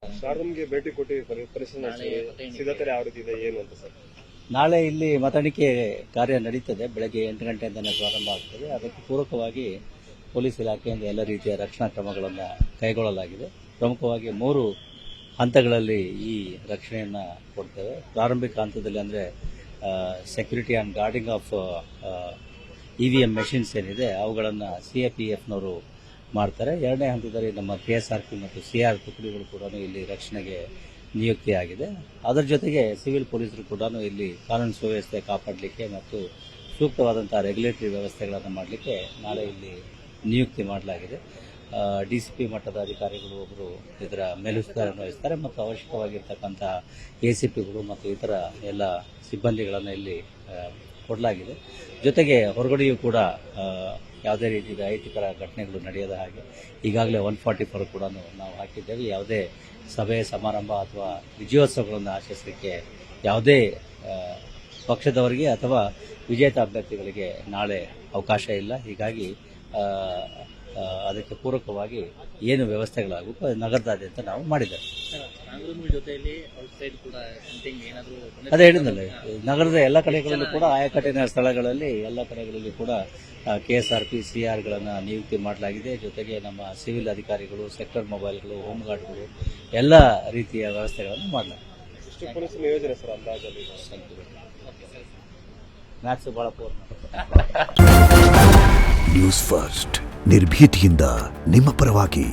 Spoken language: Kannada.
ಶಾರದಮ್ಗೆ ಭೇಟಿ ಕೊಟ್ಟು ಪರಿಶೀಲನೆ ಸಿದ್ಧತೆ ಯಾವ ರೀತಿ ಇದೆ ಏನು ಅಂತ ಸರ್? ನಾಳೆ ಇಲ್ಲಿ ಮತ ಎಣಿಕೆ ಕಾರ್ಯ ನಡೀತದೆ. ಬೆಳಗ್ಗೆ 8 ಗಂಟೆಯಿಂದಲೇ ಪ್ರಾರಂಭ ಆಗ್ತದೆ. ಅದಕ್ಕೆ ಪೂರಕವಾಗಿ ಪೊಲೀಸ್ ಇಲಾಖೆಯಿಂದ ಎಲ್ಲ ರೀತಿಯ ರಕ್ಷಣಾ ಕ್ರಮಗಳನ್ನು ಕೈಗೊಳ್ಳಲಾಗಿದೆ. ಪ್ರಮುಖವಾಗಿ 3 ಹಂತಗಳಲ್ಲಿ ಈ ರಕ್ಷಣೆಯನ್ನು ಕೊಡ್ತೇವೆ. ಪ್ರಾರಂಭಿಕ ಹಂತದಲ್ಲಿ ಅಂದರೆ security and guarding of EVM machines ಏನಿದೆ ಅವುಗಳನ್ನು CAPFನವರು ಮಾಡ್ತಾರೆ. ಎರಡನೇ ಹಂತದಲ್ಲಿ ನಮ್ಮ KSRP ಮತ್ತು CR ತುಕಡಿಗಳು ಕೂಡ ಇಲ್ಲಿ ರಕ್ಷಣೆಗೆ ನಿಯುಕ್ತಿಯಾಗಿದೆ. ಅದರ ಜೊತೆಗೆ ಸಿವಿಲ್ ಪೊಲೀಸರು ಕೂಡ ಇಲ್ಲಿ ಕಾನೂನು ಸುವ್ಯವಸ್ಥೆ ಕಾಪಾಡಲಿಕ್ಕೆ ಮತ್ತು ಸೂಕ್ತವಾದಂಥ ರೆಗ್ಯುಲೇಟರಿ ವ್ಯವಸ್ಥೆಗಳನ್ನು ಮಾಡಲಿಕ್ಕೆ ನಾಳೆ ಇಲ್ಲಿ ನಿಯುಕ್ತಿ ಮಾಡಲಾಗಿದೆ. DCP ಮಟ್ಟದ ಅಧಿಕಾರಿಗಳು ಒಬ್ಬರು ಇದರ ಮೇಲುಸ್ತುವಾರಿಯನ್ನು ವಹಿಸ್ತಾರೆ ಮತ್ತು ಅವಶ್ಯಕವಾಗಿರ್ತಕ್ಕಂಥ ACPಗಳು ಮತ್ತು ಇತರ ಎಲ್ಲ ಸಿಬ್ಬಂದಿಗಳನ್ನು ಇಲ್ಲಿ ಕೊಡಲಾಗಿದೆ. ಜೊತೆಗೆ ಹೊರಗಡೆಯೂ ಕೂಡ ಯಾವುದೇ ರೀತಿಯ ಅಹಿತಕರ ಘಟನೆಗಳು ನಡೆಯದ ಹಾಗೆ ಈಗಾಗಲೇ 144 ಕೂಡ ನಾವು ಹಾಕಿದ್ದೇವೆ. ಯಾವುದೇ ಸಭೆ ಸಮಾರಂಭ ಅಥವಾ ವಿಜಯೋತ್ಸವಗಳನ್ನು ಆಚರಿಸಲಿಕ್ಕೆ ಯಾವುದೇ ಪಕ್ಷದವರಿಗೆ ಅಥವಾ ವಿಜೇತ ಅಭ್ಯರ್ಥಿಗಳಿಗೆ ನಾಳೆ ಅವಕಾಶ ಇಲ್ಲ. ಹೀಗಾಗಿ ಅದಕ್ಕೆ ಪೂರಕವಾಗಿ ಏನು ವ್ಯವಸ್ಥೆಗಳಾಗಬೇಕು ಅದು ನಗರದಾದ್ಯಂತ ನಾವು ಮಾಡಿದ್ದೇವೆ. ಅದೇ ಹೇಳಿದ್ನಲ್ಲ, ನಗರದ ಎಲ್ಲ ಕಡೆಗಳಲ್ಲೂ ಕೂಡ ಆಯಾ ಕಠಿಣ ಸ್ಥಳಗಳಲ್ಲಿ ಎಲ್ಲ ಕಡೆಗಳಲ್ಲಿ ಕೂಡ KSRP CRಗಳನ್ನು ನಿಯುಕ್ತಿ ಮಾಡಲಾಗಿದೆ. ಜೊತೆಗೆ ನಮ್ಮ ಸಿವಿಲ್ ಅಧಿಕಾರಿಗಳು, ಸೆಕ್ಟರ್ ಮೊಬೈಲ್ಗಳು, ಹೋಮ್ ಗಾರ್ಡ್ಗಳು ಎಲ್ಲ ರೀತಿಯ ವ್ಯವಸ್ಥೆಗಳನ್ನು ಮಾಡಲಾಗಿದೆ. ನಿಯೋಜನೆ ಸರ್ ಅಂದಾಜಲ್ಲಿ ಮ್ಯಾಥ್ಸ್ ಬಹಳ ಪೂರ್ಣ. ನ್ಯೂಸ್ ಫಸ್ಟ್ ನಿರ್ಭೀತಿಯಿಂದ ನಿಮ್ಮ ಪರವಾಗಿ.